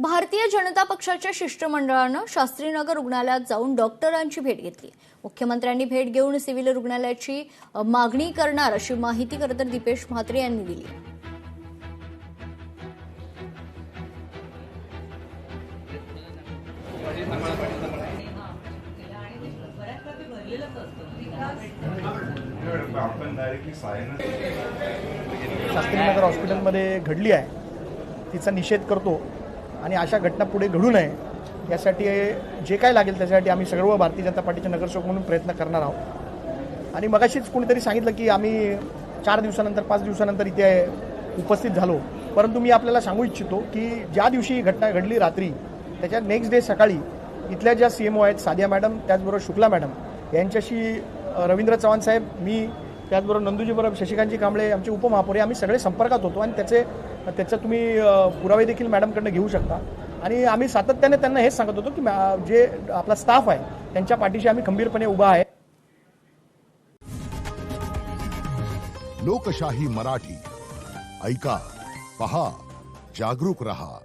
भारतीय जनता पक्षाच्या शिष्टमंडळानं शास्त्रीनगर रुग्णालयात जाऊन डॉक्टरांची भेट घेतली। मुख्यमंत्र्यांनी भेट घेऊन सिव्हिल रुग्णालयाची मागणी करणार अशी माहिती खरं तर दीपेश म्हात्रे यांनी दिली। शास्त्रीनगर हॉस्पिटलमध्ये घडली आहे तिचा निषेध करतो आणि अशा घटना पुढे घडू नये यासाठी जे काय लागेल त्यासाठी आम्ही सर्व भारतीय जनता पार्टीचे नगरसेवक म्हणून प्रयत्न करणार आहोत। आणि मगाशीच कोणीतरी सांगितलं की आम्ही 4 दिवसानंतर 5 दिवसानंतर इथे उपस्थित झालो, परंतु मी आपल्याला सांगू इच्छितो की ज्या दिवशी ही घटना घडली रात्री त्याच्या नेक्स्ट डे सकाळी इथल्या ज्या सीएमओ आहेत सादिया मॅडम, त्याचबरोबर शुक्ला मॅडम यांच्याशी रवींद्र चव्हाण साहेब, मी त्याचबरोबर नंदूजी बरोबर शशिकांतजी कांबळे आमचे उपमहापौर आम्ही सगळे संपर्कात होतो आणि त्याचे तुम्ही पुरावे देखील मॅडमकडनं घेऊ शकता। आणि आम्ही सातत्याने त्यांना हेच सांगत होतो की जे आपला स्टाफ आहे त्यांच्या पाठीशी आम्ही खंबीरपणे उभा आहे। लोकशाही मराठी ऐका, पहा, जागरूक रहा।